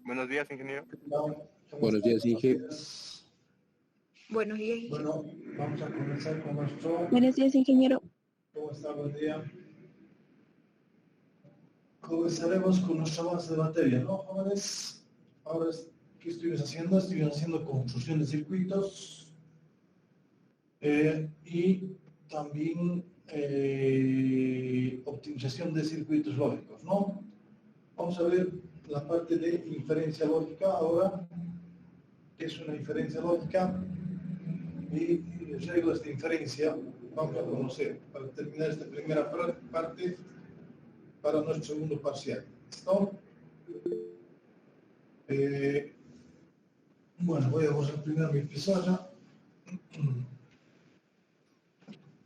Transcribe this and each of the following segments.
buenos días, ingeniero. Buenos días, Inge. Buenos días, ingeniero. Bueno, vamos a comenzar con nuestro... Buenos días, ingeniero. ¿Cómo está? Buen día. Comenzaremos con nuestra base de materia, ¿no, jóvenes? Ahora, ¿qué estuvimos haciendo? Estuvimos haciendo construcción de circuitos y también optimización de circuitos lógicos, ¿no? Vamos a ver la parte de inferencia lógica ahora. ¿Qué es una inferencia lógica? Y reglas de inferencia vamos a conocer para terminar esta primera parte para nuestro segundo parcial. ¿Listo? Bueno, voy a usar primero mi pizarra.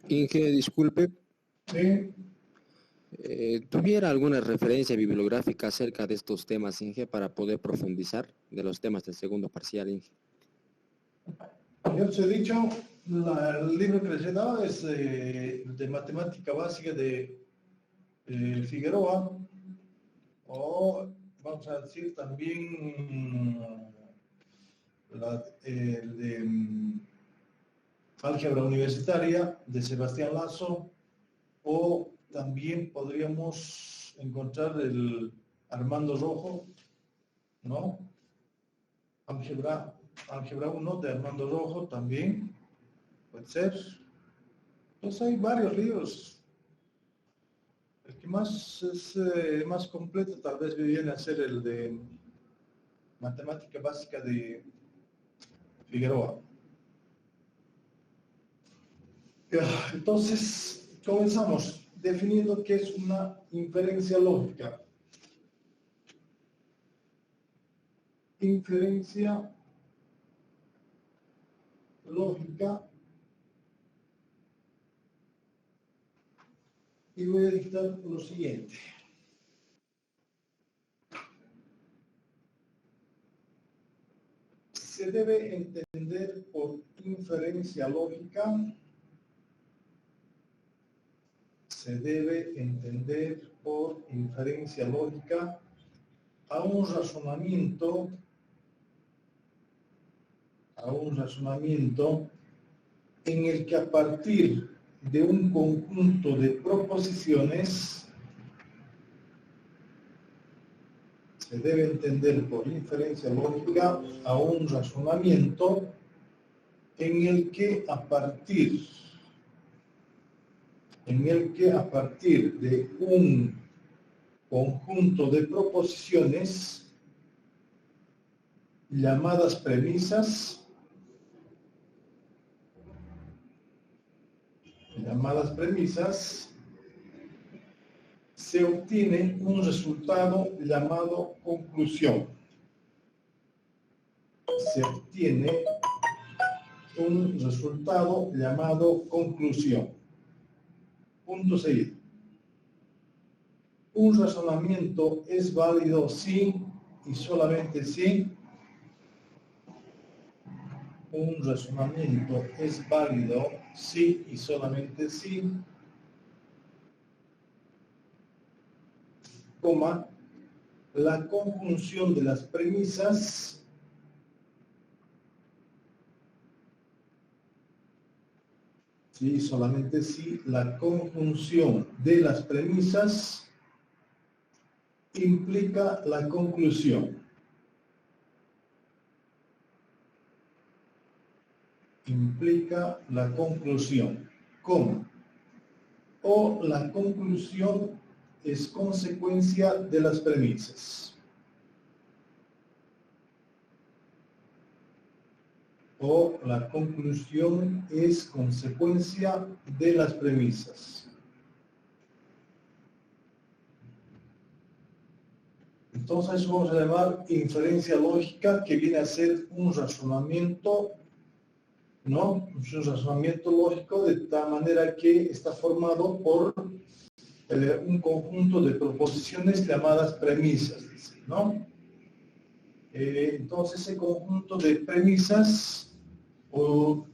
Inge, disculpe. Sí. ¿Tuviera alguna referencia bibliográfica acerca de estos temas, Inge, para poder profundizar de los temas del segundo parcial, Inge? Yo os he dicho, el libro que les he dado es de matemática básica de Figueroa, o vamos a decir también el de álgebra universitaria de Sebastián Lazo, o también podríamos encontrar el Armando Rojo, ¿no? Álgebra 1 de Armando Rojo también, puede ser. Entonces hay varios libros. El que más es más completo tal vez viene a ser el de matemática básica de Figueroa. Entonces, comenzamos definiendo qué es una inferencia lógica. Inferencia lógica. Y voy a dictar lo siguiente. Se debe entender por inferencia lógica, a un razonamiento en el que a partir de un conjunto de proposiciones se debe entender por inferencia lógica a un razonamiento en el que a partir de un conjunto de proposiciones llamadas premisas se obtiene un resultado llamado conclusión. Punto seguido. Un razonamiento es válido si y solamente si. Un razonamiento es válido si y solamente si, la conjunción de las premisas sí, solamente si la conjunción de las premisas implica la conclusión. ¿Cómo? O la conclusión es consecuencia de las premisas. O la conclusión es consecuencia de las premisas. Entonces eso vamos a llamar inferencia lógica, que viene a ser un razonamiento, ¿no? Es un razonamiento lógico de tal manera que está formado por un conjunto de proposiciones llamadas premisas, dice, ¿no? Entonces ese conjunto de premisas o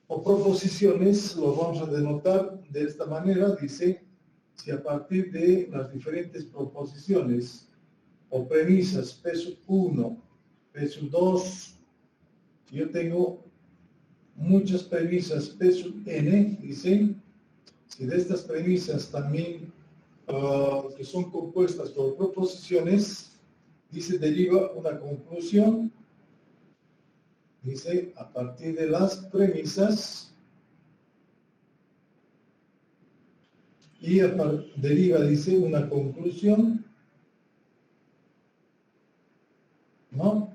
proposiciones lo vamos a denotar de esta manera, dice, si a partir de las diferentes proposiciones o premisas P1, P2, yo tengo muchas premisas P(n), dicen, si de estas premisas también que son compuestas por proposiciones, dice, deriva una conclusión, dice, a partir de las premisas, y deriva, dice, una conclusión, ¿no?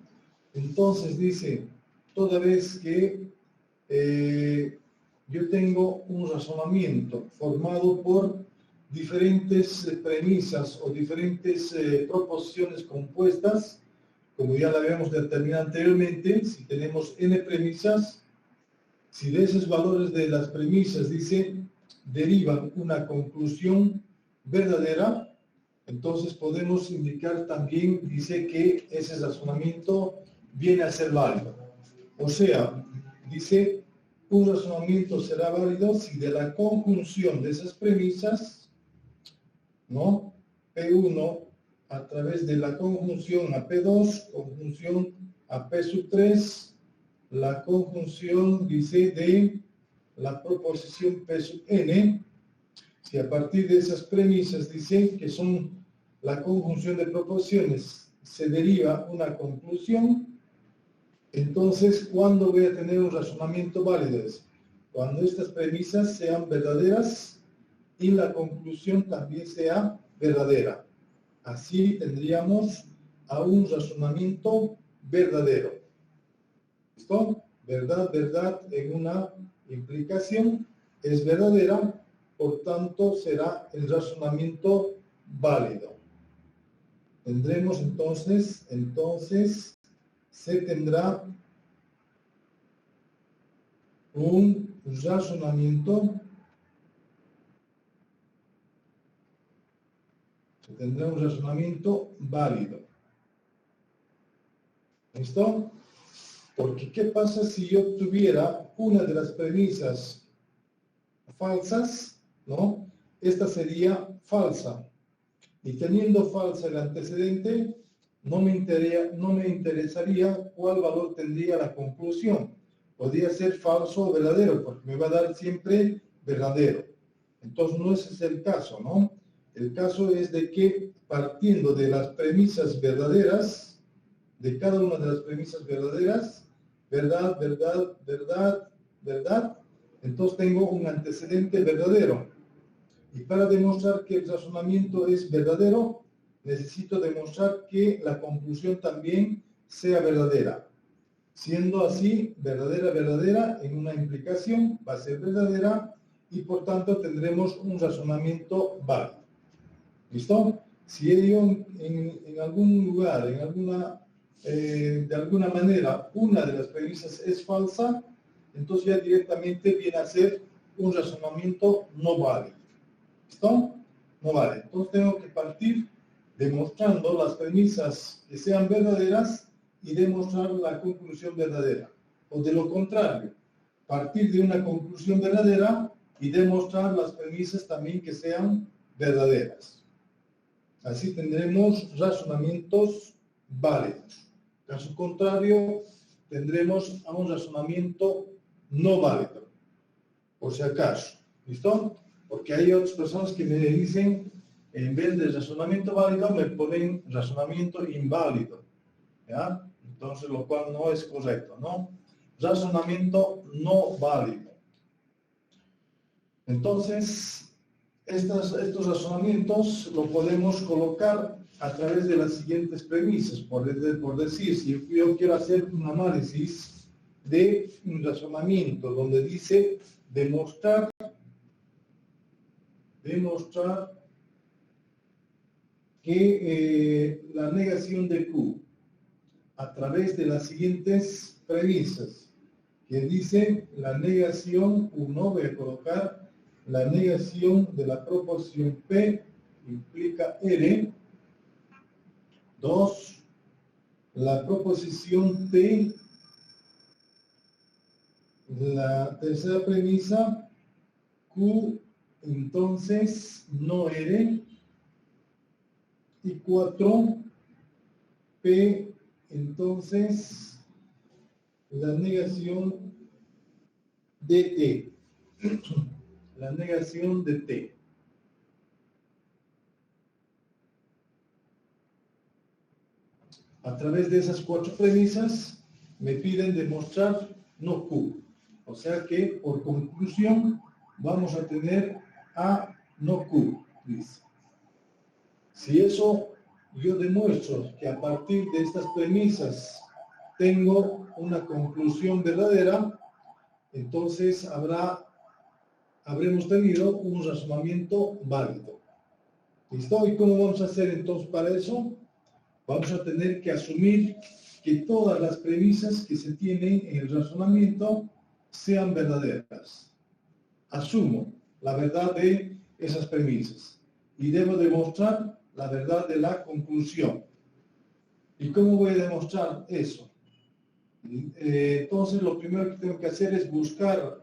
Entonces dice, toda vez que yo tengo un razonamiento formado por diferentes premisas o diferentes proposiciones compuestas, como ya lo habíamos determinado anteriormente, si tenemos n premisas, si de esos valores de las premisas, dice, derivan una conclusión verdadera, entonces podemos indicar también, dice, que ese razonamiento viene a ser válido. O sea, dice, un razonamiento será válido si de la conjunción de esas premisas, ¿no? P1 a través de la conjunción a P2, conjunción a P3, la conjunción, dice, de la proposición P(n), si a partir de esas premisas, dice, que son la conjunción de proposiciones, se deriva una conclusión, entonces, ¿cuándo voy a tener un razonamiento válido? Cuando estas premisas sean verdaderas y la conclusión también sea verdadera. Así tendríamos a un razonamiento verdadero. ¿Listo? Verdad, verdad en una implicación es verdadera, por tanto será el razonamiento válido. Tendremos entonces se tendrá un razonamiento válido. ¿Listo? Porque ¿qué pasa si yo tuviera una de las premisas falsas? ¿No? Esta sería falsa. Y teniendo falsa el antecedente, no me interesaría cuál valor tendría la conclusión. Podría ser falso o verdadero, porque me va a dar siempre verdadero. Entonces no ese es el caso, ¿no? El caso es de que partiendo de las premisas verdaderas, de cada una de las premisas verdaderas, verdad, verdad, verdad, verdad, entonces tengo un antecedente verdadero. Y para demostrar que el razonamiento es verdadero, necesito demostrar que la conclusión también sea verdadera. Siendo así, verdadera, verdadera, en una implicación va a ser verdadera y por tanto tendremos un razonamiento válido. ¿Listo? Si ello en algún lugar, de alguna manera, una de las premisas es falsa, entonces ya directamente viene a ser un razonamiento no válido. ¿Listo? No vale. Entonces tengo que partir demostrando las premisas que sean verdaderas y demostrar la conclusión verdadera. O de lo contrario, partir de una conclusión verdadera y demostrar las premisas también que sean verdaderas. Así tendremos razonamientos válidos. Caso contrario, tendremos a un razonamiento no válido. Por si acaso. ¿Listo? Porque hay otras personas que me dicen, en vez de razonamiento válido, me ponen razonamiento inválido. ¿Ya? Entonces, lo cual no es correcto, ¿no? Razonamiento no válido. Entonces, estos razonamientos lo podemos colocar a través de las siguientes premisas. Por decir, si yo quiero hacer un análisis de un razonamiento donde dice demostrar que la negación de Q a través de las siguientes premisas, que dice la negación, uno, voy a colocar la negación de la proporción P implica R, 2, la proposición P, la tercera premisa, Q entonces no R, y 4, P, entonces, la negación de T. La negación de T. A través de esas 4 premisas me piden demostrar no Q. O sea que, por conclusión, vamos a tener A no Q, dice. Si eso yo demuestro que a partir de estas premisas tengo una conclusión verdadera, entonces habremos tenido un razonamiento válido. ¿Listo? ¿Y cómo vamos a hacer entonces para eso? Vamos a tener que asumir que todas las premisas que se tienen en el razonamiento sean verdaderas. Asumo la verdad de esas premisas y debo demostrar la verdad de la conclusión. ¿Y cómo voy a demostrar eso? Entonces, lo primero que tengo que hacer es buscar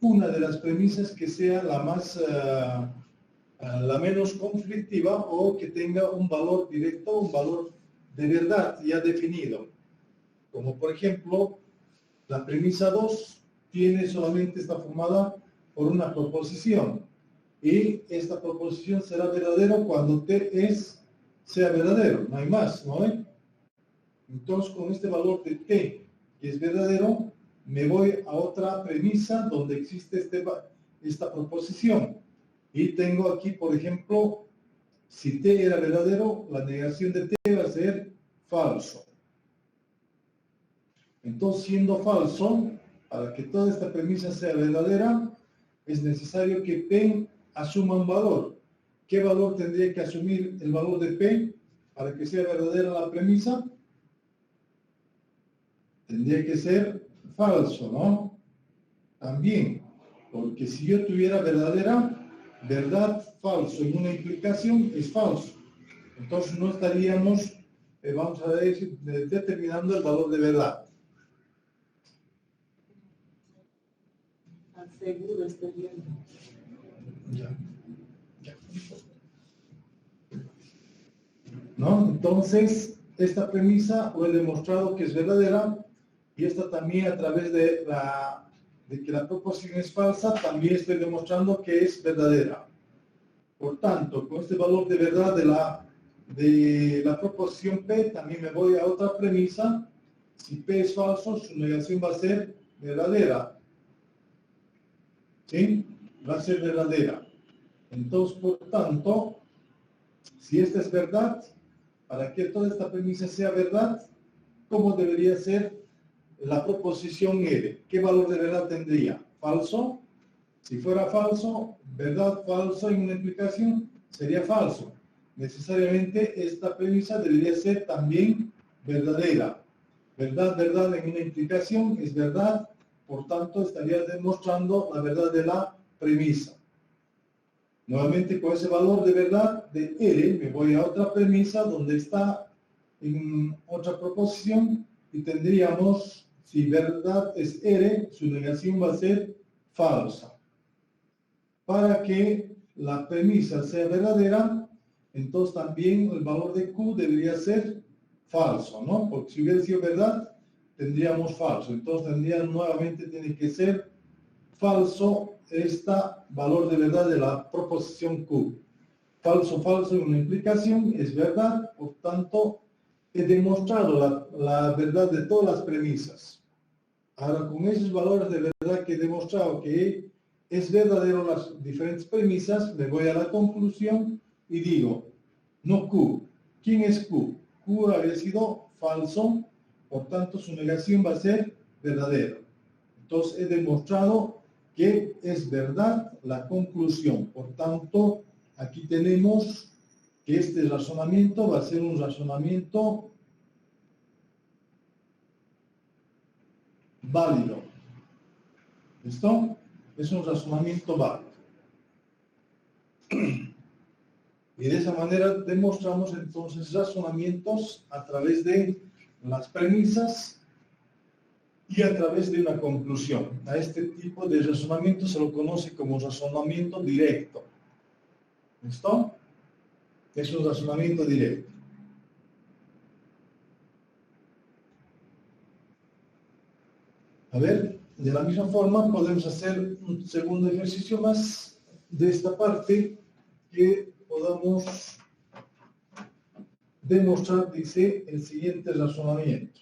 una de las premisas que sea la menos conflictiva o que tenga un valor directo, un valor de verdad ya definido. Como por ejemplo, la premisa 2 está formada por una proposición. Y esta proposición será verdadera cuando T sea verdadero, no hay más, ¿no? Entonces, con este valor de T, que es verdadero, me voy a otra premisa donde existe esta proposición. Y tengo aquí, por ejemplo, si T era verdadero, la negación de T va a ser falso. Entonces, siendo falso, para que toda esta premisa sea verdadera, es necesario que P asuma un valor. ¿Qué valor tendría que asumir el valor de P para que sea verdadera la premisa? Tendría que ser falso, ¿no? También, porque si yo tuviera verdad, falso en una implicación es falso. Entonces no estaríamos, vamos a decir, determinando el valor de verdad. Seguro estoy viendo. Ya. ¿No? Entonces, esta premisa lo he demostrado que es verdadera y esta también a través de que la proposición es falsa, también estoy demostrando que es verdadera. Por tanto, con este valor de verdad de la proposición P, también me voy a otra premisa. Si P es falso, su negación va a ser verdadera. ¿Sí? Va a ser verdadera. Entonces, por tanto, si esta es verdad, para que toda esta premisa sea verdad, ¿cómo debería ser la proposición R? ¿Qué valor de verdad tendría? ¿Falso? Si fuera falso, verdad, falso en una implicación, sería falso. Necesariamente esta premisa debería ser también verdadera. Verdad en una implicación es verdad, por tanto estaría demostrando la verdad de la premisa. Nuevamente con ese valor de verdad de R me voy a otra premisa donde está en otra proposición y tendríamos, si verdad es R, su negación va a ser falsa. Para que la premisa sea verdadera, entonces también el valor de Q debería ser falso, ¿no? Porque si hubiera sido verdad, tendríamos falso. Entonces tiene que ser falso valor de verdad de la proposición Q. Falso en una implicación es verdad, por tanto, he demostrado la verdad de todas las premisas. Ahora, con esos valores de verdad que he demostrado que es verdadero las diferentes premisas, me voy a la conclusión y digo, no Q. ¿Quién es Q? Q había sido falso, por tanto su negación va a ser verdadera. Entonces he demostrado que es verdad la conclusión. Por tanto, aquí tenemos que este razonamiento va a ser un razonamiento válido. ¿Listo? Es un razonamiento válido. Y de esa manera demostramos entonces razonamientos a través de las premisas y a través de una conclusión. A este tipo de razonamiento se lo conoce como razonamiento directo. ¿Listo? Es un razonamiento directo. A ver, de la misma forma podemos hacer un segundo ejercicio más de esta parte que podamos demostrar, dice, el siguiente razonamiento.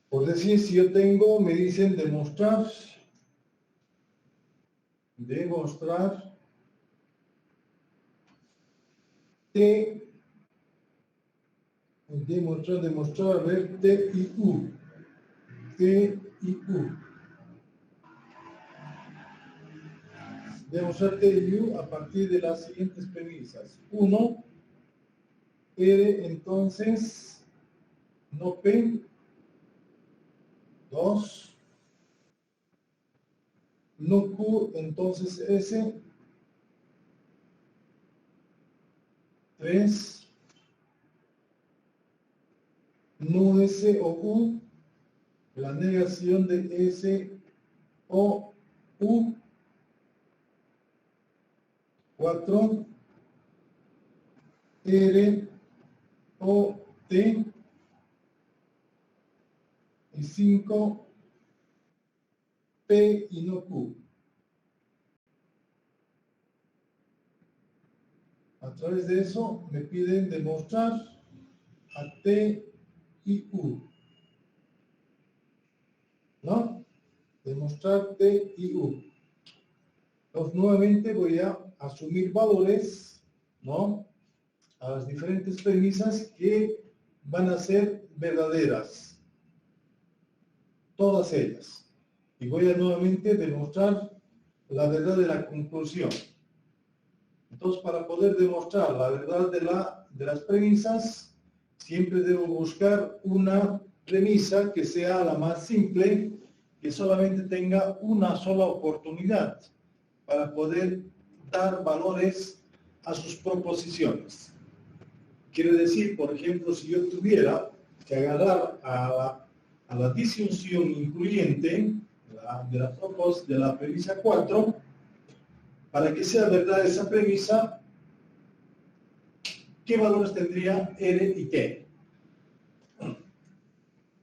Por decir, si yo tengo, me dicen demostrar T, demostrar, a ver, T y U. T y U. Demostrar T y U a partir de las siguientes premisas. 1, R, entonces, no P. 2, no Q, entonces S. 3, no S o U, la negación de S o U. 4, R o T. Y 5, P y no Q. A través de eso me piden demostrar a T y U. ¿No? Demostrar T y U. Entonces, nuevamente voy a asumir valores, ¿no? A las diferentes premisas que van a ser verdaderas. Todas ellas. Y voy a nuevamente demostrar la verdad de la conclusión. Entonces, para poder demostrar la verdad de las premisas, siempre debo buscar una premisa que sea la más simple, que solamente tenga una sola oportunidad para poder dar valores a sus proposiciones. Quiere decir, por ejemplo, si yo tuviera que agarrar a la disyunción incluyente de la premisa 4, para que sea verdad esa premisa, ¿qué valores tendría R y T?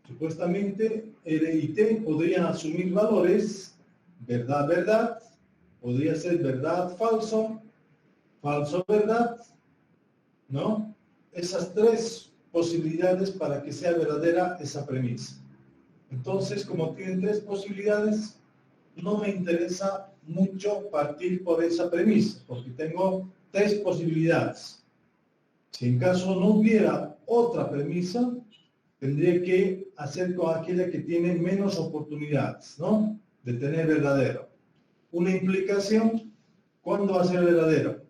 Supuestamente R y T podrían asumir valores verdad, verdad, podría ser verdad, falso, falso, verdad, ¿no? Esas tres posibilidades para que sea verdadera esa premisa. Entonces, como tienen tres posibilidades, no me interesa mucho partir por esa premisa, porque tengo tres posibilidades. Si en caso no hubiera otra premisa, tendría que hacer con aquella que tiene menos oportunidades, ¿no? De tener verdadero. Una implicación, ¿cuándo va a ser verdadero?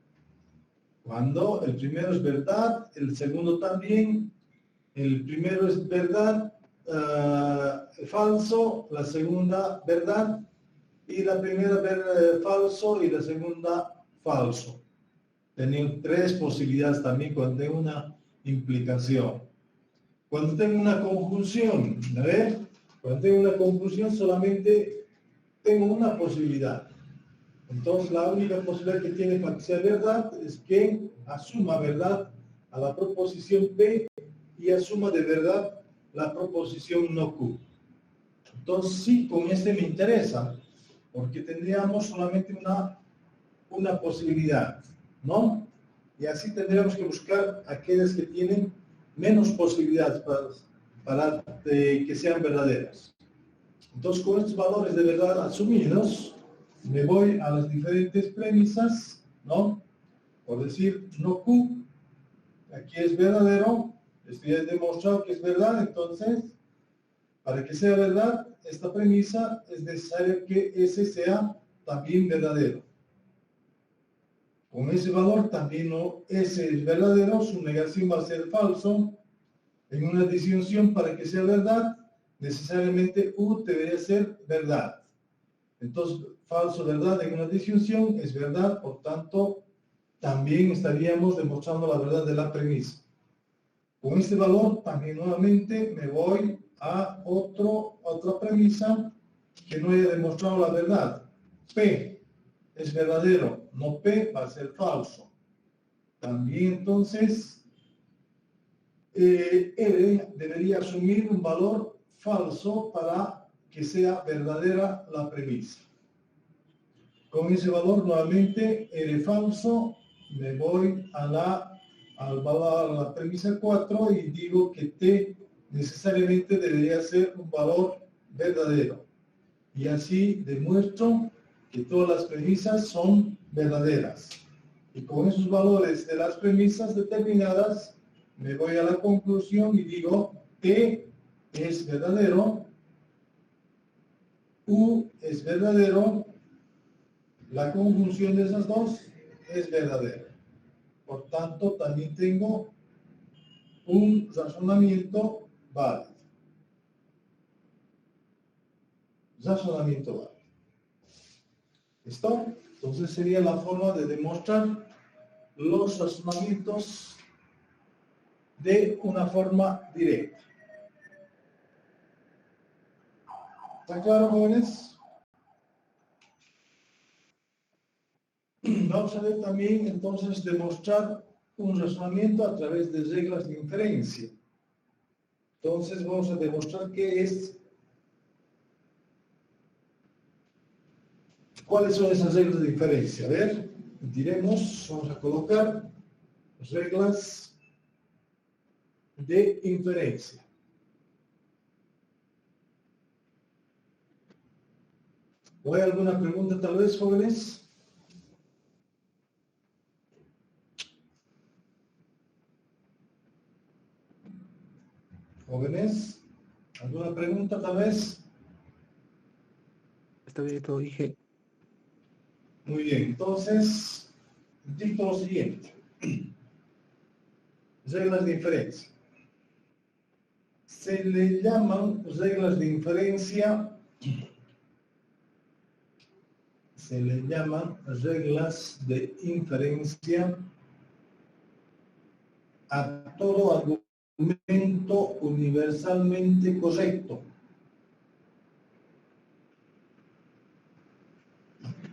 Cuando el primero es verdad, el segundo también, el primero es verdad, falso, la segunda verdad, y la primera falso y la segunda falso. Tengo tres posibilidades también cuando tengo una implicación. Cuando tengo una conjunción, a ver, cuando tengo una conjunción solamente tengo una posibilidad. Entonces la única posibilidad que tiene para que sea verdad es que asuma verdad a la proposición P y asuma de verdad la proposición no Q. Entonces sí, con este me interesa, porque tendríamos solamente una posibilidad, ¿no? Y así tendríamos que buscar aquellas que tienen menos posibilidades para que sean verdaderas. Entonces, con estos valores de verdad asumidos, me voy a las diferentes premisas, ¿no? Por decir, no Q, aquí es verdadero, esto ya he demostrado que es verdad, entonces, para que sea verdad, esta premisa es necesario que S sea también verdadero. Con ese valor también no S es verdadero, su negación va a ser falso. En una disyunción, para que sea verdad, necesariamente U debería ser verdad. Entonces, falso, verdad en una disyunción es verdad, por tanto, también estaríamos demostrando la verdad de la premisa. Con este valor, también nuevamente me voy a otra premisa que no haya demostrado la verdad. P es verdadero, no P va a ser falso. También entonces R debería asumir un valor falso para que sea verdadera la premisa. Con ese valor, nuevamente, R falso, me voy al valor, a la premisa 4 y digo que T necesariamente debería ser un valor verdadero. Y así demuestro que todas las premisas son verdaderas. Y con esos valores de las premisas determinadas, me voy a la conclusión y digo T es verdadero, U es verdadero, la conjunción de esas dos es verdadera. Por tanto, también tengo un razonamiento válido. Razonamiento válido. ¿Listo? Entonces sería la forma de demostrar los razonamientos de una forma directa. ¿Está claro, jóvenes? Vamos a ver también, entonces, demostrar un razonamiento a través de reglas de inferencia. Entonces, vamos a demostrar ¿cuáles son esas reglas de inferencia? A ver, diremos, vamos a colocar reglas de inferencia. ¿O hay alguna pregunta tal vez, jóvenes? Jóvenes, ¿alguna pregunta tal vez? Está bien, pero dije. Muy bien, entonces, dicto lo siguiente. Reglas de inferencia. Se le llaman reglas de inferencia, a todo argumento universalmente correcto.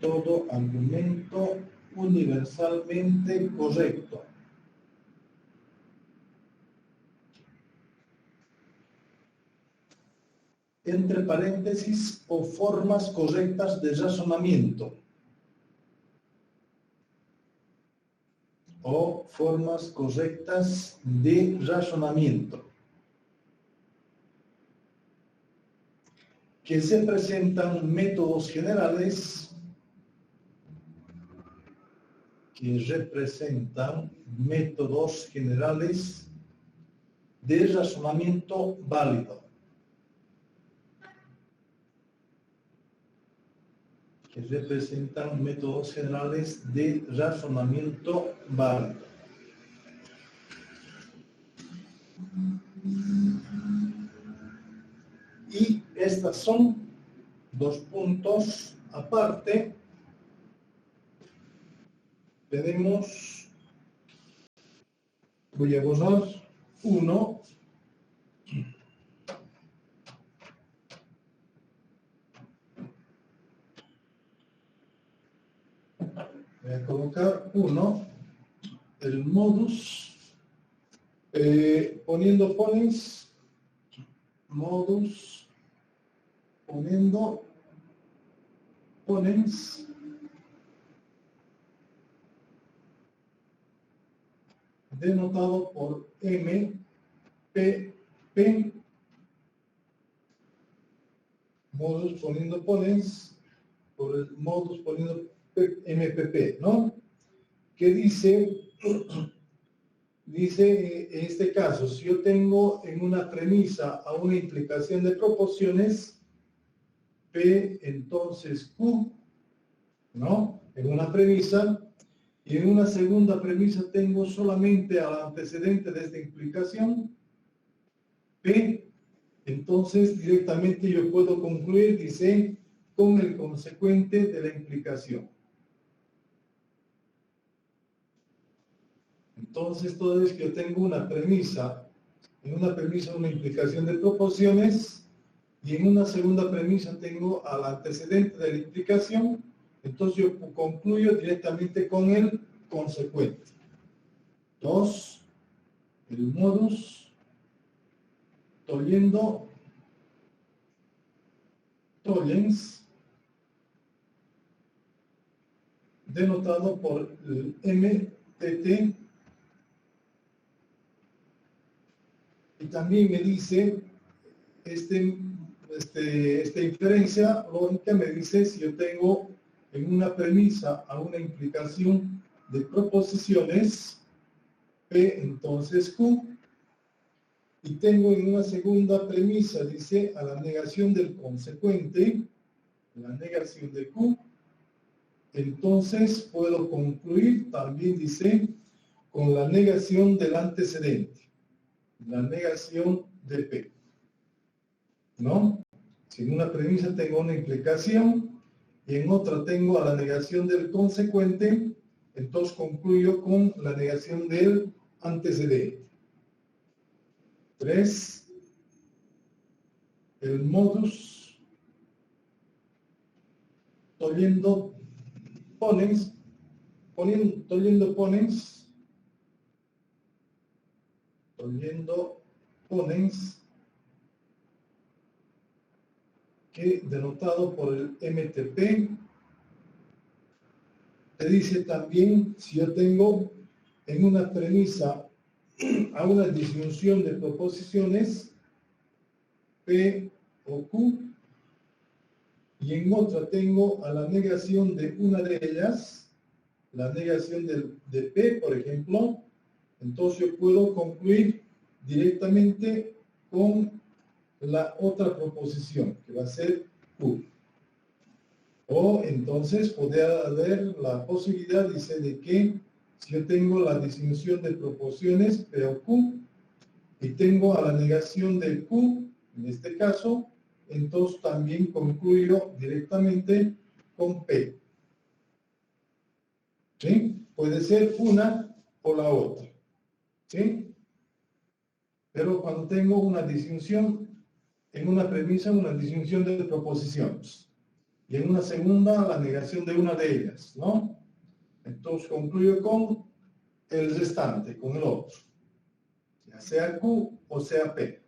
Todo argumento universalmente correcto. Entre paréntesis, o formas correctas de razonamiento. O formas correctas de razonamiento. Que se presentan métodos generales de razonamiento válido. Que representan métodos generales de razonamiento válido. Y estas son dos puntos aparte. Tenemos, voy a borrar uno. Voy a colocar uno, el modus, poniendo ponens, modus, poniendo ponens, denotado por M, P, P, modus poniendo ponens, por el modus poniendo MPP, ¿no? Que dice, en este caso, si yo tengo en una premisa a una implicación de proporciones, P, entonces Q, ¿no? En una premisa, y en una segunda premisa tengo solamente al antecedente de esta implicación, P, entonces directamente yo puedo concluir, dice, con el consecuente de la implicación. Entonces, toda vez que yo tengo una premisa, en una premisa una implicación de proporciones, y en una segunda premisa tengo al antecedente de la implicación, entonces yo concluyo directamente con el consecuente. 2, el modus toliendo tollens, denotado por el MTT, y también me dice esta inferencia lógica me dice si yo tengo en una premisa a una implicación de proposiciones P, entonces Q, y tengo en una segunda premisa, dice, a la negación del consecuente, la negación de Q, entonces puedo concluir, también dice, con la negación del antecedente, la negación de P. ¿No? Si en una premisa tengo una implicación y en otra tengo a la negación del consecuente, entonces concluyo con la negación del antecedente. 3. El modus tollendo ponens, tollendo ponens, que denotado por el MTP, te dice también si yo tengo en una premisa a una disyunción de proposiciones P o Q y en otra tengo a la negación de una de ellas, la negación de P, por ejemplo, entonces yo puedo concluir directamente con la otra proposición, que va a ser Q. O entonces podría haber la posibilidad, dice, de que si yo tengo la distinción de proporciones P o Q y tengo a la negación de Q, en este caso, entonces también concluyo directamente con P. ¿Sí? Puede ser una o la otra. ¿Sí? Pero cuando tengo una distinción, en una premisa, una distinción de proposiciones. Y en una segunda, la negación de una de ellas, ¿no? Entonces concluyo con el restante, con el otro. Ya sea Q o sea P.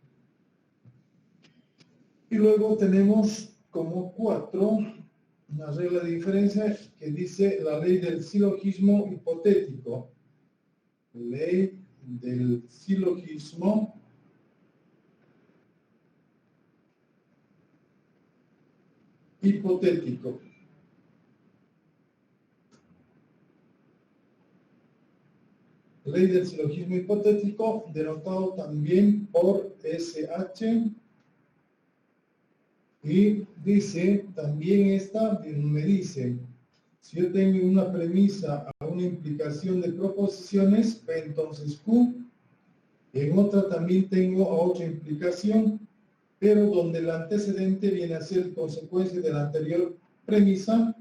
Y luego tenemos como 4 una regla de diferencia que dice la ley del silogismo hipotético. Ley del silogismo hipotético. Ley del silogismo hipotético, denotado también por SH. Y dice, también esta me dice, si yo tengo una premisa a una implicación de proposiciones, P entonces Q, en otra también tengo a otra implicación, pero donde el antecedente viene a ser consecuencia de la anterior premisa,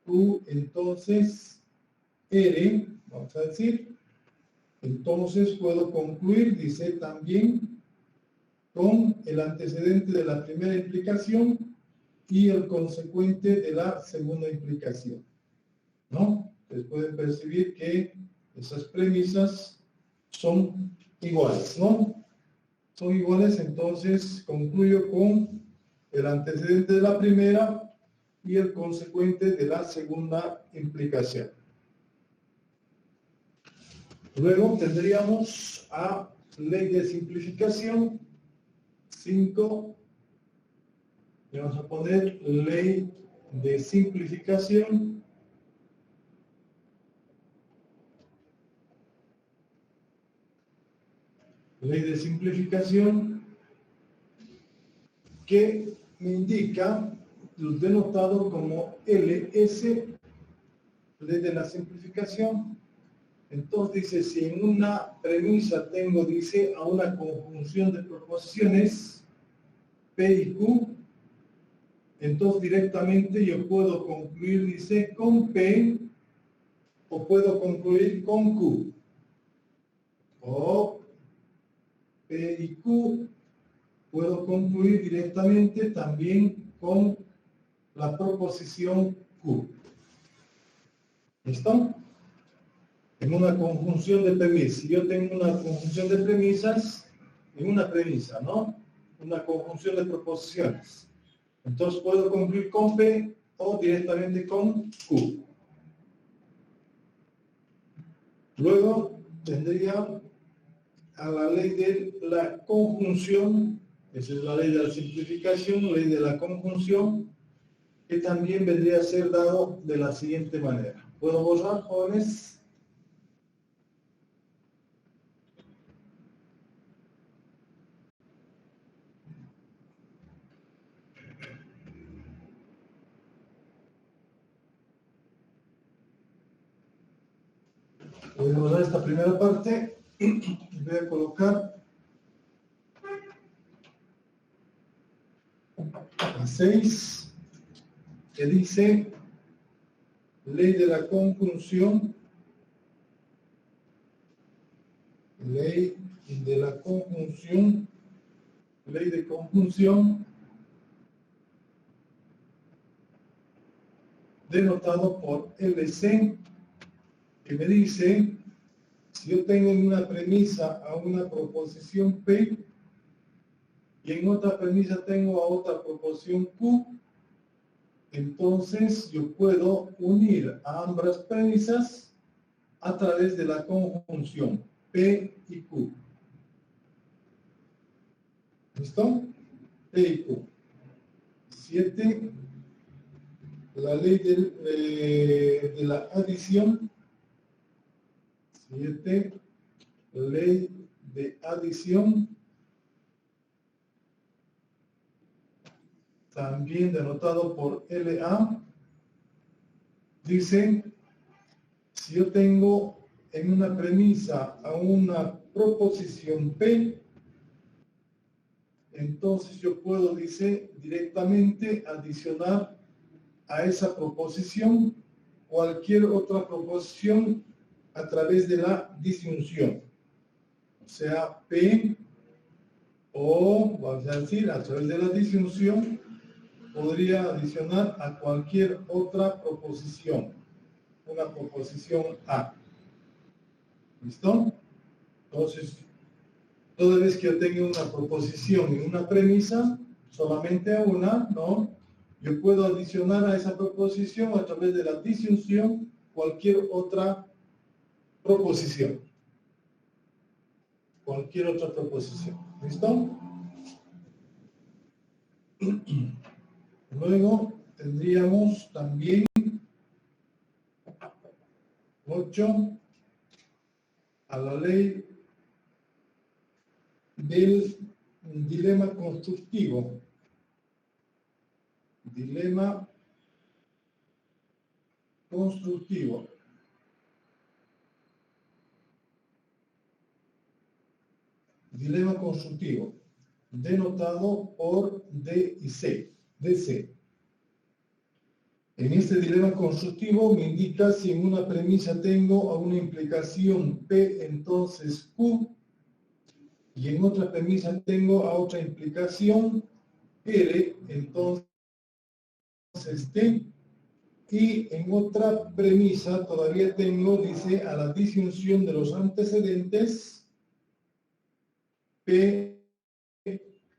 Q entonces R, vamos a decir, entonces puedo concluir, dice también, con el antecedente de la primera implicación y el consecuente de la segunda implicación. ¿No? Ustedes pueden percibir que esas premisas son iguales, ¿no? Son iguales, entonces concluyo con el antecedente de la primera y el consecuente de la segunda implicación. Luego tendríamos a ley de simplificación 5. Le vamos a poner ley de simplificación. Ley de simplificación que me indica, denotado como LS, ley de la simplificación. Entonces dice, si en una premisa tengo, dice, a una conjunción de proposiciones P y Q, entonces directamente yo puedo concluir, dice, con P o puedo concluir con Q. O P y Q puedo concluir directamente también con la proposición Q. ¿Listo? En una conjunción de premisas. Si yo tengo una conjunción de premisas, en una premisa, ¿no? Una conjunción de proposiciones. Entonces puedo concluir con P o directamente con Q. Luego tendría a la ley de la conjunción, esa es la ley de la simplificación, ley de la conjunción, que también vendría a ser dado de la siguiente manera. ¿Puedo borrar, jóvenes? Voy a borrar esta primera parte y voy a colocar a 6, que dice ley de la conjunción, ley de la conjunción, ley de conjunción, denotado por LC, que me dice, si yo tengo en una premisa a una proposición P, y en otra premisa tengo a otra proposición Q, entonces yo puedo unir a ambas premisas a través de la conjunción P y Q. ¿Listo? P y Q. 7. La ley de la adición. 7. Ley de adición. También denotado por LA. Dice, si yo tengo en una premisa a una proposición P, entonces yo puedo, dice, directamente adicionar a esa proposición cualquier otra proposición a través de la disyunción. O sea, P o, vamos a decir, a través de la disyunción, podría adicionar a cualquier otra proposición. Una proposición A. ¿Listo? Entonces, toda vez que yo tenga una proposición en una premisa, solamente a una, ¿no? Yo puedo adicionar a esa proposición a través de la disyunción cualquier otra proposición. Cualquier otra proposición. ¿Listo? Luego tendríamos también 8 a la ley del dilema constructivo. Dilema constructivo. Dilema constructivo, denotado por D y C, DC. En este dilema constructivo me indica si en una premisa tengo a una implicación P, entonces Q, y en otra premisa tengo a otra implicación L, entonces T, y en otra premisa todavía tengo, dice, a la disyunción de los antecedentes P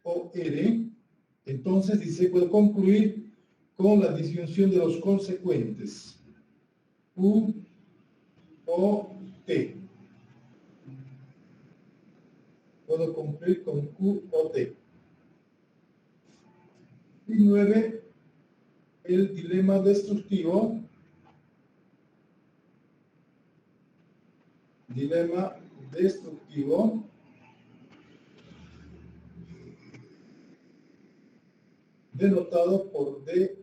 o R, entonces dice, puedo concluir con la disyunción de los consecuentes Q o T. Puedo concluir con Q o T. Y 9, el dilema destructivo. Dilema destructivo. Denotado por D,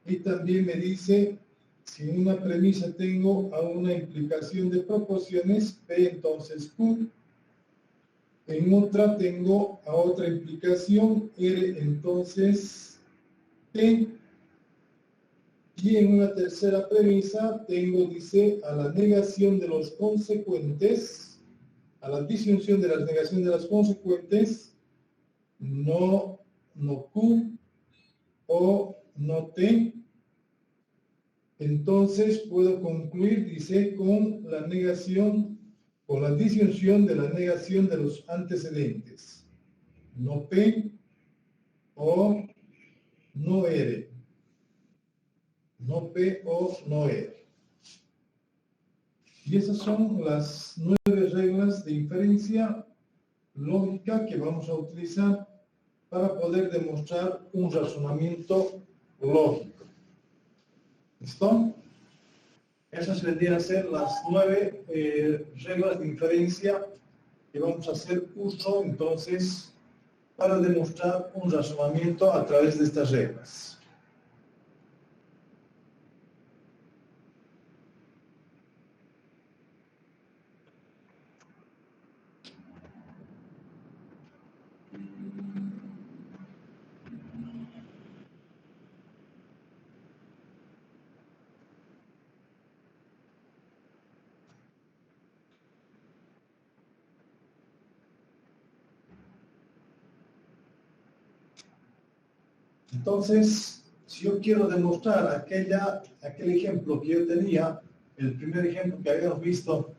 y también me dice, si en una premisa tengo a una implicación de proporciones, P entonces Q, en otra tengo a otra implicación, R entonces T, y en una tercera premisa tengo, dice, a la negación de los consecuentes, a la disyunción de la negación de las consecuentes, no Q o no T, entonces puedo concluir, dice, con la negación con la disyunción de la negación de los antecedentes, no P o no R, no P o no R. Y esas son las 9 reglas de inferencia lógica que vamos a utilizar para poder demostrar un razonamiento lógico. ¿Listo? Esas vendrían a ser las 9 reglas de inferencia que vamos a hacer uso entonces para demostrar un razonamiento a través de estas reglas. Entonces, si yo quiero demostrar aquel ejemplo que yo tenía, el primer ejemplo que habíamos visto,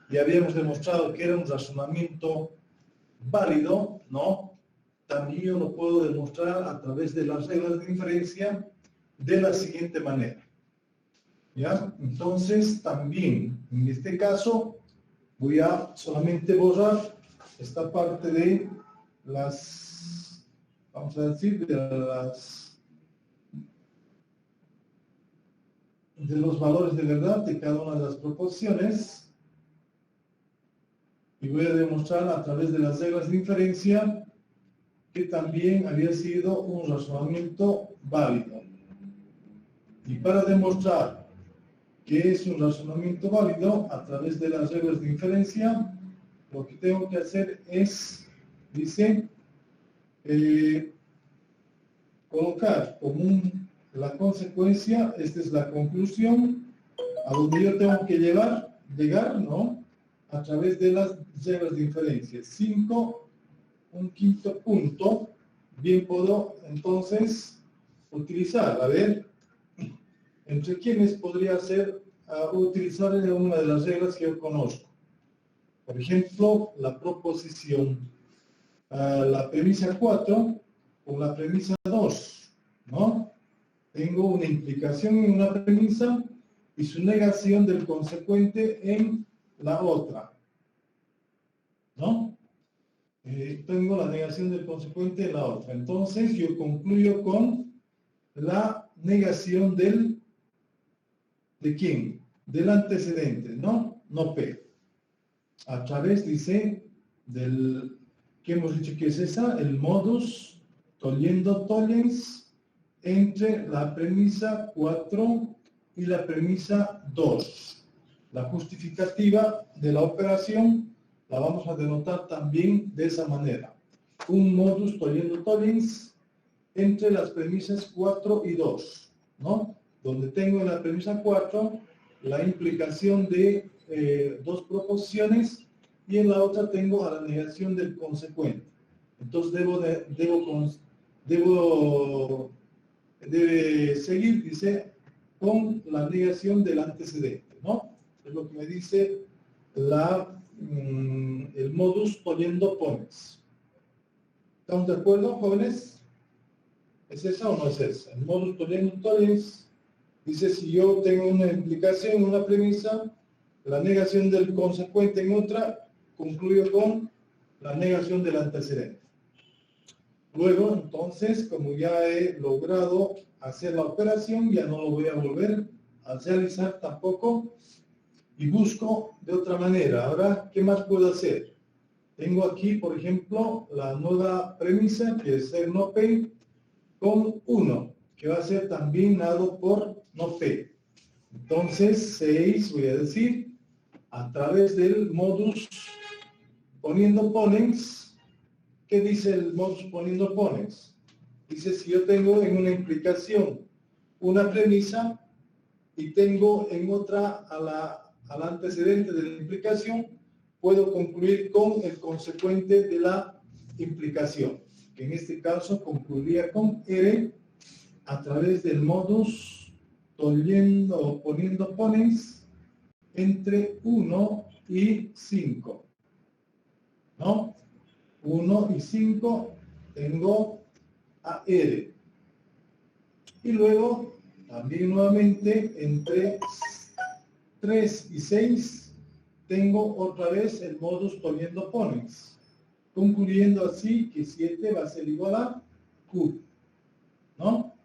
y habíamos demostrado que era un razonamiento válido, ¿no? También yo lo puedo demostrar a través de las reglas de inferencia de la siguiente manera. ¿Ya? Entonces, también, en este caso, voy a solamente borrar esta parte de las, vamos a decir, de los valores de verdad de cada una de las proposiciones, y voy a demostrar a través de las reglas de inferencia que también había sido un razonamiento válido. Y para demostrar que es un razonamiento válido a través de las reglas de inferencia, lo que tengo que hacer es, dice, colocar como la consecuencia, esta es la conclusión, a donde yo tengo que llegar, ¿no? A través de las reglas de inferencia. 5, un quinto punto, bien puedo entonces utilizar, a ver, entre quienes podría ser utilizar una de las reglas que yo conozco. Por ejemplo, la proposición, la premisa 4 o la premisa 2, ¿no? Tengo una implicación en una premisa y su negación del consecuente en la otra, ¿no? Tengo la negación del consecuente en la otra. Entonces, yo concluyo con la negación ¿de quién? Del antecedente, ¿no? No P. A través, dice, del, ¿qué hemos dicho que es esa? El modus tollendo-tollens entre la premisa 4 y la premisa 2. La justificativa de la operación la vamos a denotar también de esa manera. Un modus tollendo-tollens entre las premisas 4 y 2, ¿no? Donde tengo en la premisa 4 la implicación de dos proposiciones y en la otra tengo a la negación del consecuente. Entonces debe seguir, dice, con la negación del antecedente, ¿no? Es lo que me dice el modus tollendo-ponens. ¿Estamos de acuerdo, jóvenes? ¿Es esa o no es esa? El modus tollendo-tollens dice, si yo tengo una implicación en una premisa, la negación del consecuente en otra, concluyo con la negación del antecedente. Luego, entonces, como ya he logrado hacer la operación, ya no lo voy a volver a realizar tampoco, y busco de otra manera. Ahora, ¿qué más puedo hacer? Tengo aquí, por ejemplo, la nueva premisa, que es ser no P, con 1, que va a ser también dado por no P. Entonces, 6, voy a decir, a través del modus poniendo ponens. ¿Qué dice el modus poniendo ponens? Dice, si yo tengo en una implicación una premisa y tengo en otra al antecedente de la implicación, puedo concluir con el consecuente de la implicación, que en este caso concluiría con R a través del modus tollendo o poniendo ponens entre 1 y 5. ¿No? 1 y 5 tengo AR. Y luego, también nuevamente, entre 3 y 6 tengo otra vez el modus toliendo ponens, concluyendo así que 7 va a ser igual a Q, ¿no?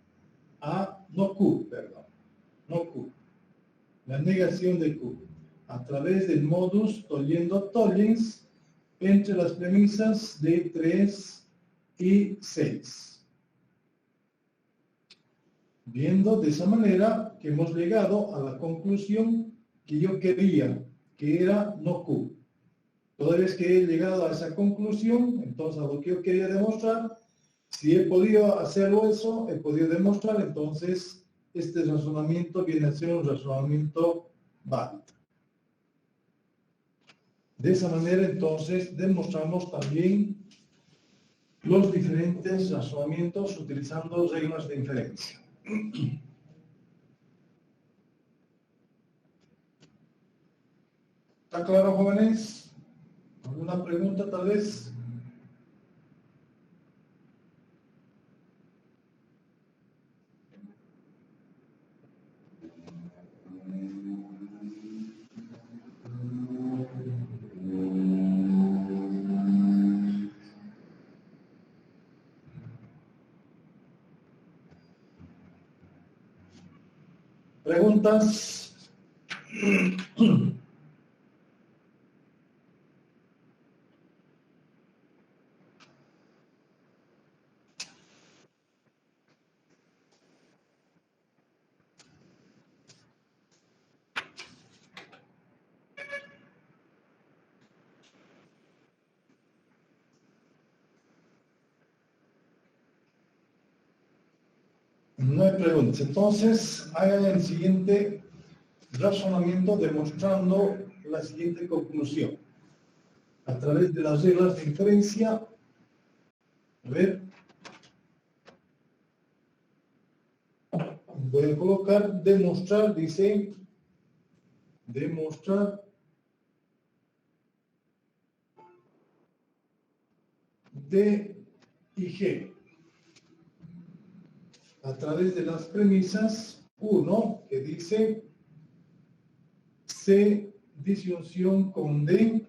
No Q, perdón, no Q, la negación de Q, a través del modus toliendo tollens entre las premisas de 3 y 6. Viendo de esa manera que hemos llegado a la conclusión que yo quería, que era no Q. Toda vez que he llegado a esa conclusión, entonces a lo que yo quería demostrar, si he podido hacerlo eso, he podido demostrar, entonces este razonamiento viene a ser un razonamiento válido. De esa manera, entonces, demostramos también los diferentes razonamientos utilizando reglas de inferencia. ¿Está claro, jóvenes? ¿Alguna pregunta, tal vez? ¿Preguntas? No hay preguntas. Entonces, hagan el siguiente razonamiento demostrando la siguiente conclusión. A través de las reglas de inferencia, a ver, voy a colocar demostrar, dice, demostrar D y G a través de las premisas 1, que dice C disyunción con D,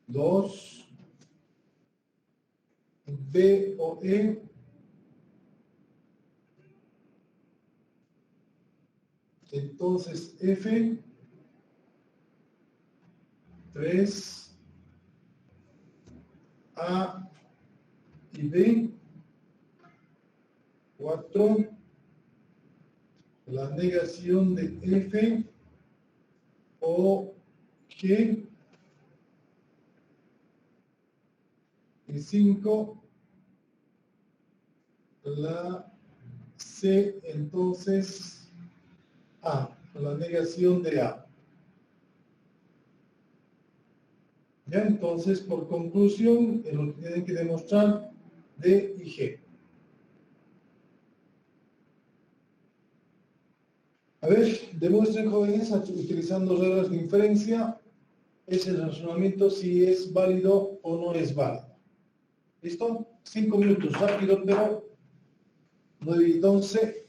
2, B o E, entonces F, 3, A y B, 4, la negación de F o G, y 5, la C, entonces A, la negación de A. Ya, entonces, por conclusión, es lo que tienen que demostrar D y G. A ver, demuestren, jóvenes, utilizando reglas de inferencia, ese razonamiento si es válido o no es válido. ¿Listo? 5 minutos, rápido, pero 9 y 12,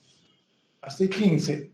hasta 15.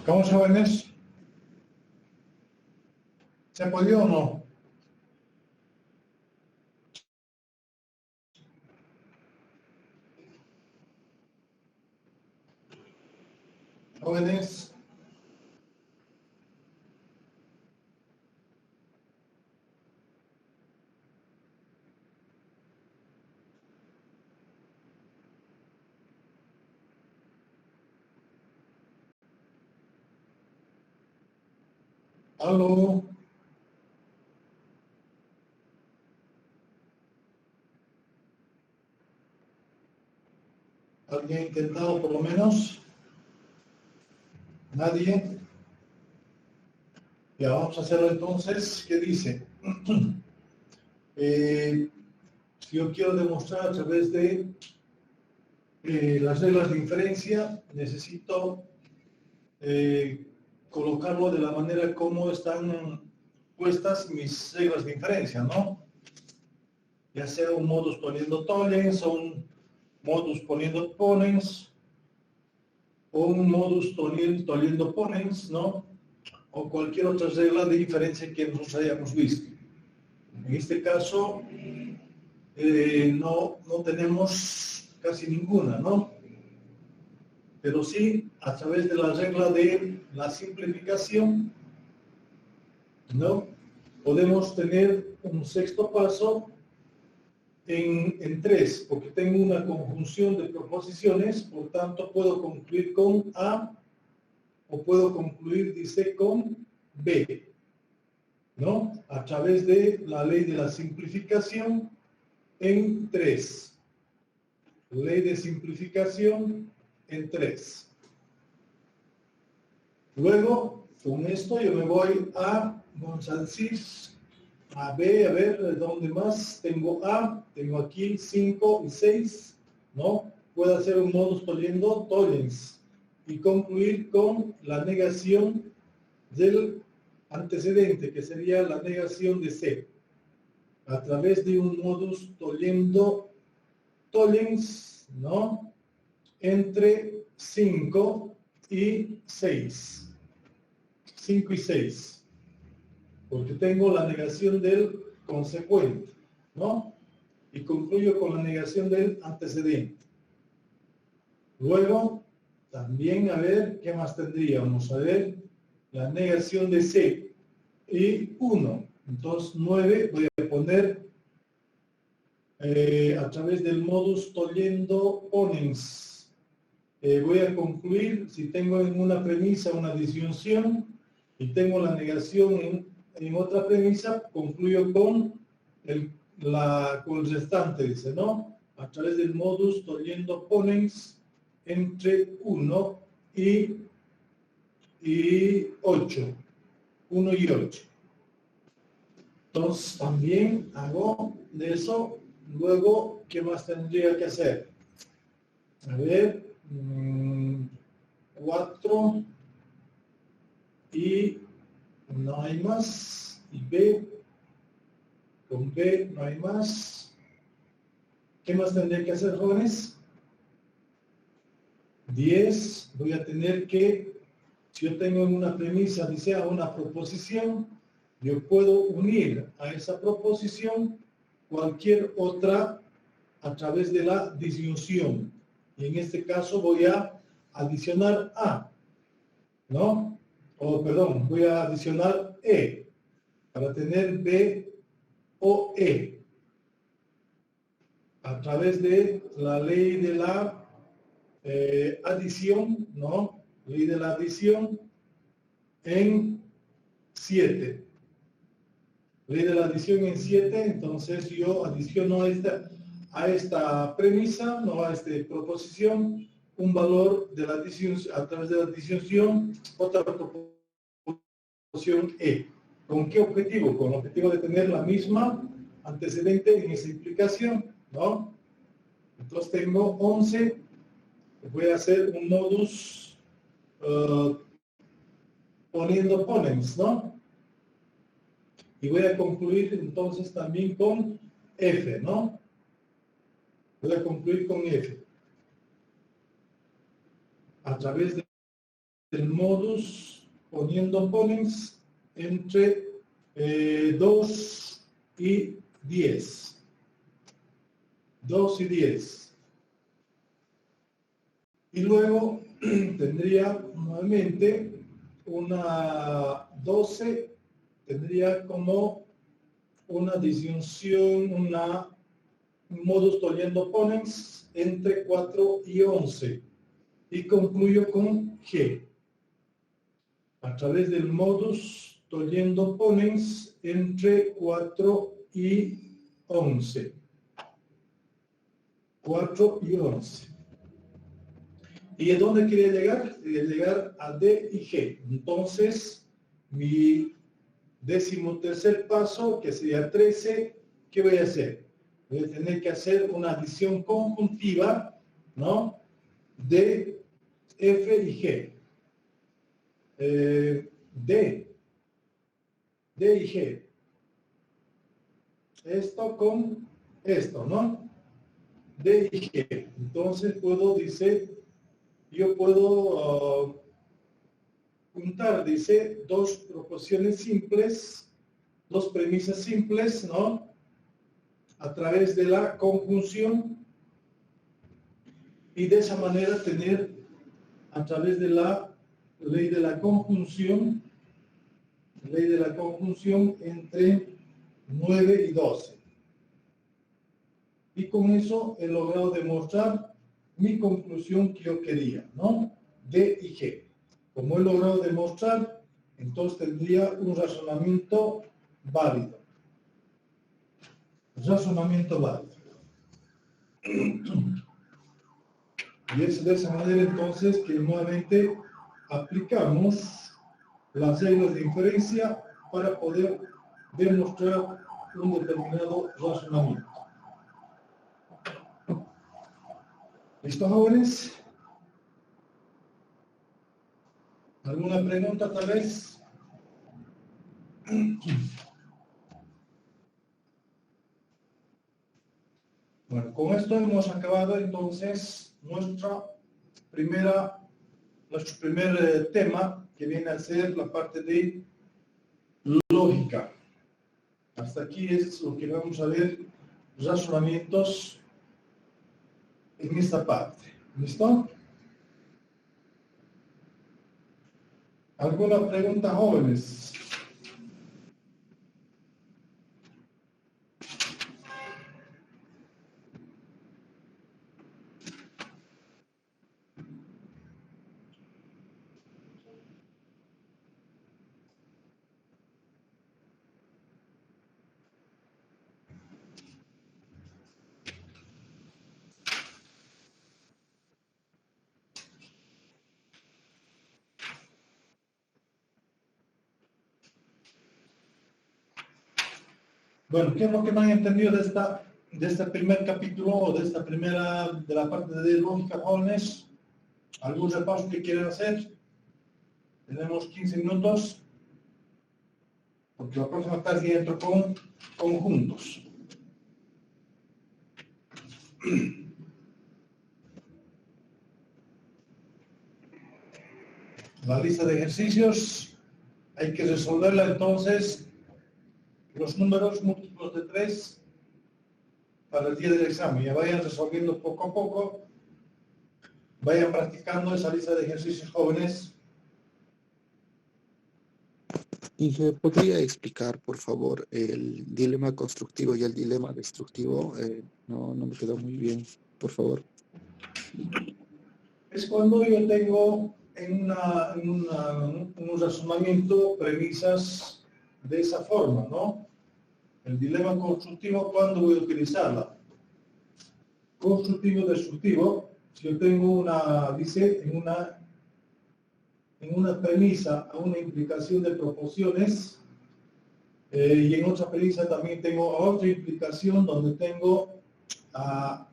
¿Cómo jóvenes? ¿Se apoyó o no? Jóvenes. ¿Aló? ¿Alguien ha intentado por lo menos? ¿Nadie? Ya, vamos a hacerlo entonces. ¿Qué dice? Si yo quiero demostrar a través de las reglas de inferencia, necesito colocarlo de la manera como están puestas mis reglas de inferencia, ¿no? Ya sea un modus poniendo tollens, o un modus poniendo ponens, o un modus toliendo ponens, ¿no? O cualquier otra regla de inferencia que nosotros hayamos visto. En este caso, no tenemos casi ninguna, ¿no? Pero sí, a través de la regla de la simplificación, ¿no? Podemos tener un sexto paso en tres, porque tengo una conjunción de proposiciones, por tanto puedo concluir con A o puedo concluir, dice, con B, ¿no? A través de la ley de la simplificación en tres. Ley de simplificación en tres. Luego, con esto yo me voy a González, a B, a ver, ¿dónde más? Tengo A, tengo aquí 5 y 6, ¿no? Puedo hacer un modus toliendo tollens y concluir con la negación del antecedente, que sería la negación de C, a través de un modus toliendo tollens, ¿no? Entre 5 y 6. 5 y 6. Porque tengo la negación del consecuente, ¿no? Y concluyo con la negación del antecedente. Luego, también, a ver, ¿qué más tendríamos? A ver, la negación de C y 1. Entonces, 9 voy a poner a través del modus toliendo ponens. Voy a concluir, si tengo en una premisa una disyunción y tengo la negación en otra premisa, concluyo con el restante, dice, ¿no? A través del modus toliendo ponens entre 1 y 8. 1 y 8. Entonces, también hago de eso. Luego, ¿qué más tendría que hacer? A ver, 4 y no hay más. Y B, con B no hay más. ¿Qué más tendría que hacer, jóvenes? 10, voy a tener que, si yo tengo una premisa, dice a una proposición, yo puedo unir a esa proposición cualquier otra a través de la disyunción. Y en este caso voy a adicionar A, ¿no? O perdón, voy a adicionar E para tener B o E a través de la ley de la adición, ¿no? Ley de la adición en 7. Ley de la adición en 7, entonces yo adiciono a esta premisa, no a esta proposición, un valor de la disyunción, a través de la disyunción, otra proposición E. ¿Con qué objetivo? Con el objetivo de tener la misma antecedente en esa implicación, ¿no? Entonces tengo 11, voy a hacer un modus poniendo ponens, ¿no? Y voy a concluir entonces también con F, ¿no? Voy a concluir con F. A través de el modus poniendo ponens entre 2 y 10. 2 y 10. Y luego tendría nuevamente una 12, tendría como una disyunción, un modus tollendo ponens entre 4 y 11. Y concluyo con G. A través del modus tollendo ponens entre 4 y 11. 4 y 11. ¿Y a dónde quería llegar? Quería llegar a D y G. Entonces, mi 13º paso, que sería 13, ¿qué voy a hacer? Voy a tener que hacer una adición conjuntiva, ¿no? De F y G. D y G. Esto con esto, ¿no? D y G. Entonces yo puedo juntar, dice, dos proposiciones simples, dos premisas simples, ¿no? A través de la conjunción, y de esa manera tener, a través de la ley de la conjunción entre 9 y 12. Y con eso he logrado demostrar mi conclusión que yo quería, ¿no? D y G. Como he logrado demostrar, entonces tendría un razonamiento válido. Razonamiento válido. Y es de esa manera entonces que nuevamente aplicamos las reglas de inferencia para poder demostrar un determinado razonamiento. ¿Listo, jóvenes? ¿Alguna pregunta tal vez? Bueno, con esto hemos acabado entonces nuestro primer tema, que viene a ser la parte de lógica. Hasta aquí es lo que vamos a ver, razonamientos en esta parte. ¿Listo? ¿Alguna pregunta, jóvenes? Bueno, ¿qué es lo que me han entendido de este primer capítulo o de la parte de lógica, jóvenes? ¿Algún repaso que quieran hacer? Tenemos 15 minutos, porque la próxima tarde entro con conjuntos. La lista de ejercicios hay que resolverla entonces. Los números múltiplos de 3 para el día del examen. Ya vayan resolviendo poco a poco. Vayan practicando esa lista de ejercicios, jóvenes. Inge, ¿podría explicar, por favor, el dilema constructivo y el dilema destructivo? No me quedó muy bien, por favor. Es cuando yo tengo en un razonamiento premisas de esa forma, ¿no? El dilema constructivo, ¿cuándo voy a utilizarla? Constructivo-destructivo, si yo tengo en una premisa a una implicación de proporciones, y en otra premisa también tengo otra implicación donde tengo a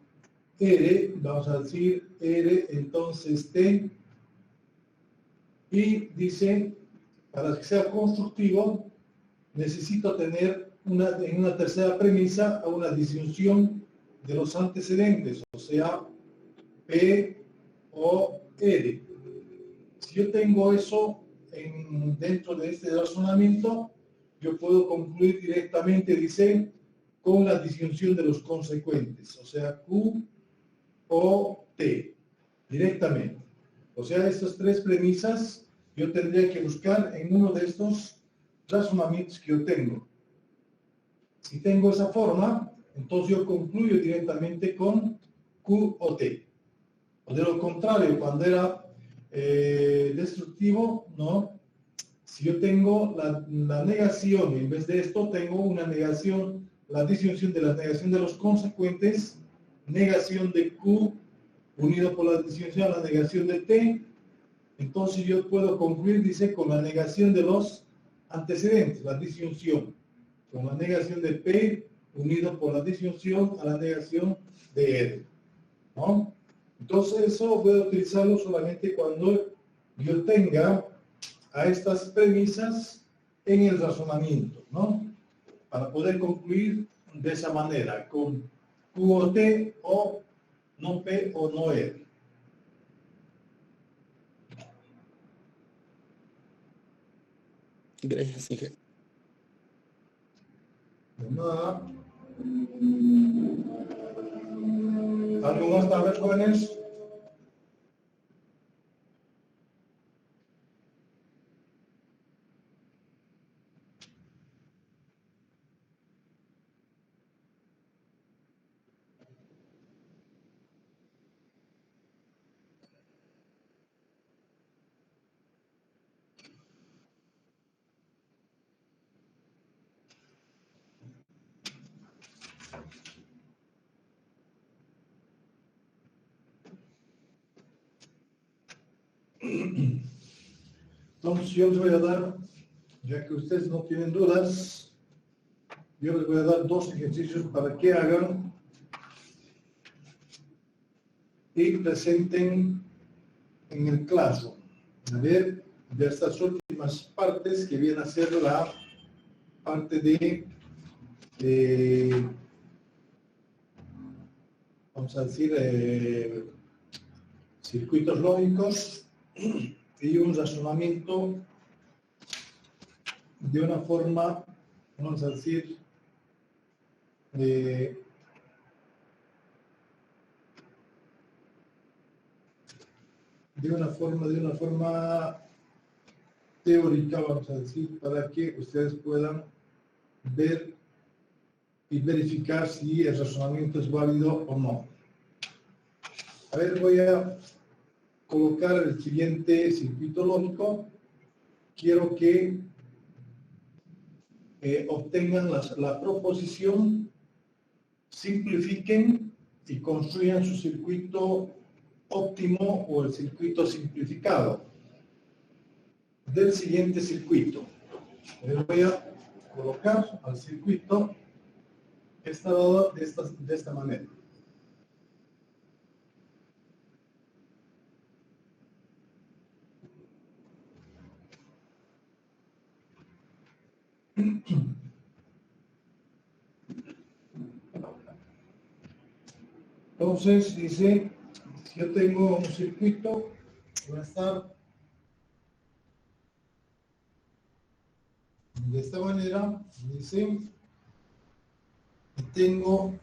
R, vamos a decir R, entonces T, y dice, para que sea constructivo, necesito tener en una tercera premisa a una disyunción de los antecedentes, o sea, P o R. si yo tengo eso dentro de este razonamiento, yo puedo concluir directamente, dice, con la disyunción de los consecuentes, o sea, Q o T, directamente. O sea, estas tres premisas yo tendría que buscar en uno de estos razonamientos que yo tengo. Si tengo esa forma, entonces yo concluyo directamente con Q o T. O de lo contrario, cuando era destructivo, ¿no? Si yo tengo la negación, en vez de esto tengo una negación, la disyunción de la negación de los consecuentes, negación de Q unido por la disyunción a la negación de T, entonces yo puedo concluir, dice, con la negación de los antecedentes, la disyunción, con la negación de P unido por la disyunción a la negación de R, ¿no? Entonces eso voy a utilizarlo solamente cuando yo tenga a estas premisas en el razonamiento, ¿no? Para poder concluir de esa manera, con Q o T o no P o no R. Gracias, Inge. De nada. ¿Algo más tal vez, jóvenes? Entonces yo les voy a dar, ya que ustedes no tienen dudas, yo les voy a dar dos ejercicios para que hagan y presenten en el Classroom. A ver, de estas últimas partes que viene a ser la parte de vamos a decir, circuitos lógicos y un razonamiento de una forma, vamos a decir, de una forma teórica, vamos a decir, para que ustedes puedan ver y verificar si el razonamiento es válido o no. A ver, voy a colocar el siguiente circuito lógico. Quiero que obtengan la proposición, simplifiquen y construyan su circuito óptimo o el circuito simplificado del siguiente circuito. Les voy a colocar al circuito está dado de esta manera. Entonces dice, si yo tengo un circuito, va a estar de esta manera, dice, y tengo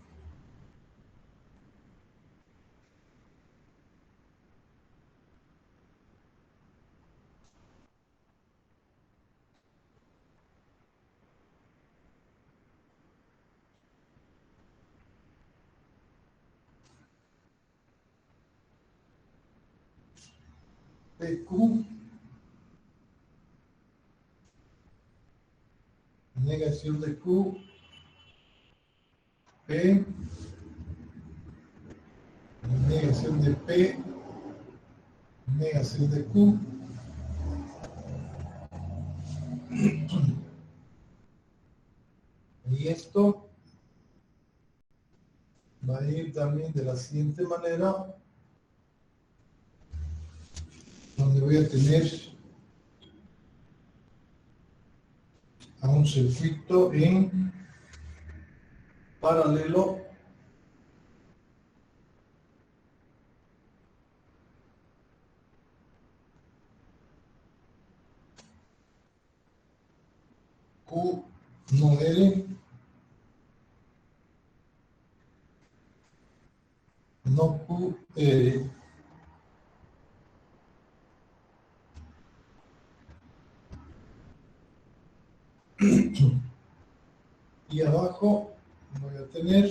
PQ, negación de Q, P, negación de P, negación de Q, y esto va a ir también de la siguiente manera, donde voy a tener a un circuito en paralelo Q no R, no Q R. Y abajo voy a tener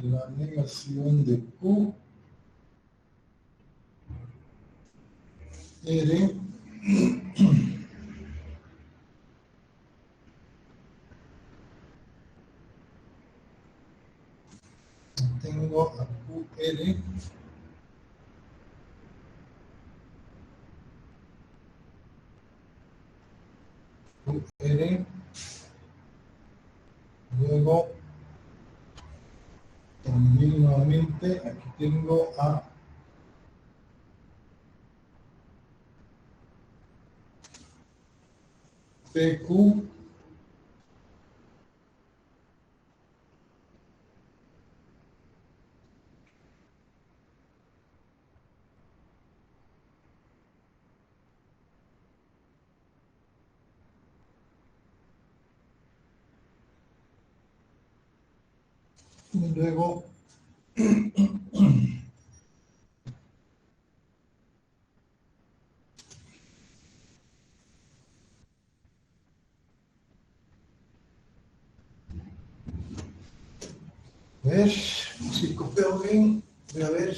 la negación de Q R. Tengo a QR QR, luego también nuevamente aquí tengo a PQ, y luego ver si copio bien, voy a ver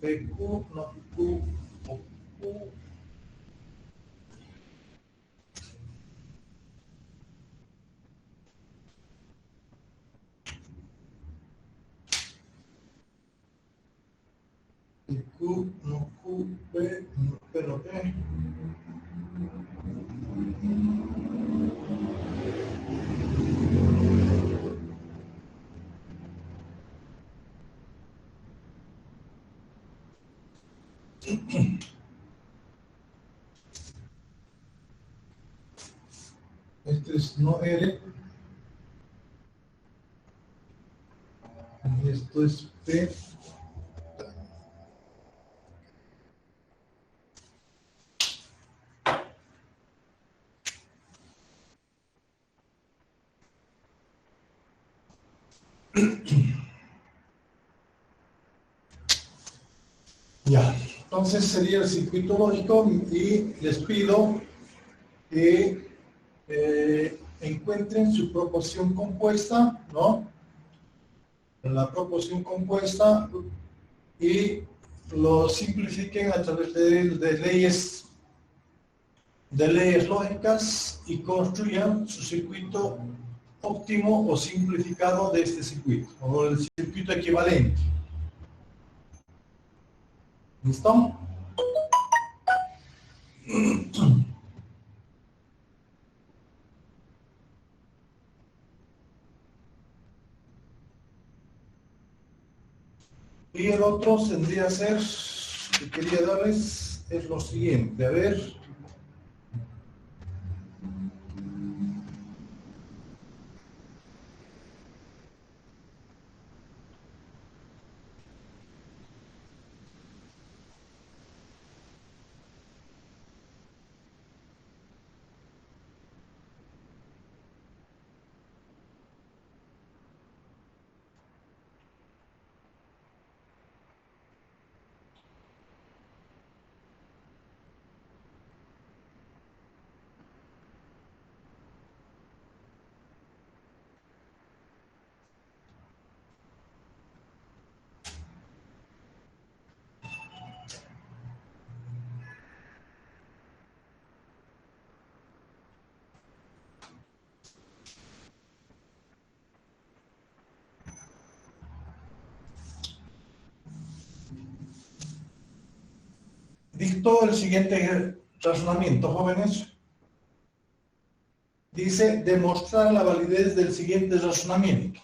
PQ, no Q o Q. Y Q, no Q, P, no P, no P. Este es no R, y esto es P. Ya, entonces sería el circuito lógico y les pido que encuentren su proporción compuesta, ¿no? La proporción compuesta y lo simplifiquen a través de leyes lógicas y construyan su circuito óptimo o simplificado de este circuito, o el circuito equivalente. ¿Listo? Y el otro tendría que ser, que quería darles, es lo siguiente. A ver. Dictó el siguiente razonamiento, jóvenes. Dice, demostrar la validez del siguiente razonamiento.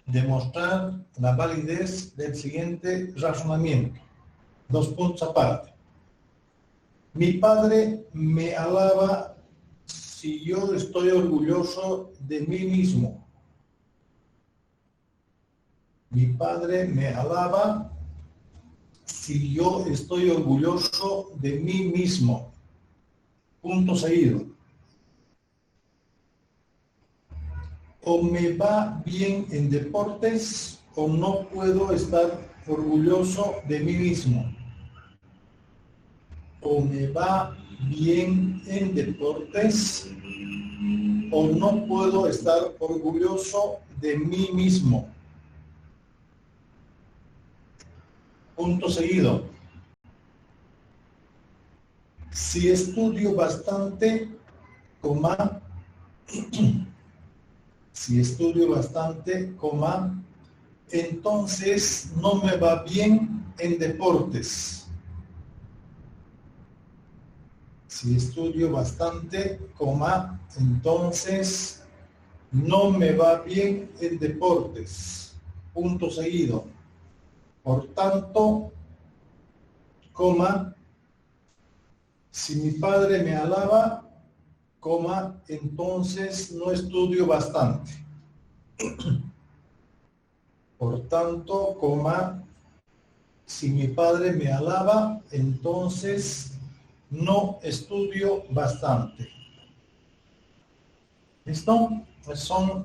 Demostrar la validez del siguiente razonamiento. 2 puntos aparte. Mi padre me alaba si yo estoy orgulloso de mí mismo. Mi padre me alaba si yo estoy orgulloso de mí mismo. Punto seguido. O me va bien en deportes o no puedo estar orgulloso de mí mismo. O me va bien en deportes o no puedo estar orgulloso de mí mismo. Punto seguido. Si estudio bastante, coma, si estudio bastante, coma, entonces no me va bien en deportes. Si estudio bastante, coma, entonces no me va bien en deportes. Punto seguido. Por tanto, coma, si mi padre me alaba, coma, entonces no estudio bastante. Por tanto, coma, si mi padre me alaba, entonces no estudio bastante. ¿Listo?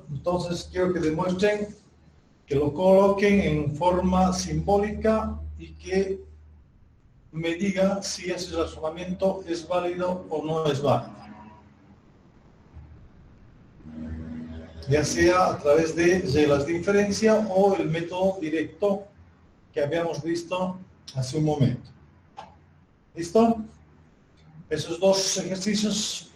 Entonces quiero que demuestren, que lo coloquen en forma simbólica y que me digan si ese razonamiento es válido o no es válido. Ya sea a través de reglas de inferencia o el método directo que habíamos visto hace un momento. ¿Listo? Esos 2 ejercicios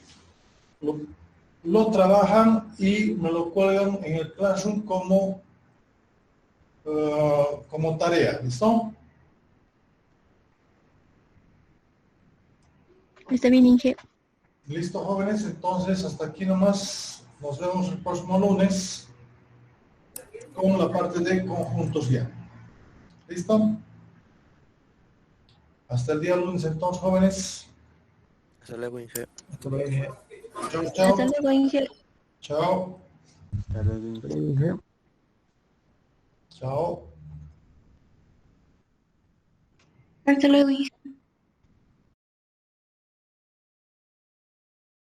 lo trabajan y me lo cuelgan en el Classroom como tarea. ¿Listo? Está bien, Inge. Listo, jóvenes. Entonces, hasta aquí nomás. Nos vemos el próximo lunes con la parte de conjuntos ya. ¿Listo? Hasta el día lunes entonces, jóvenes. Hasta luego, Inge. Hasta luego, Inge. Chao, chao. Hasta luego, Inge. Chao. Hasta luego, Inge. Chao. Hasta luego, Inge.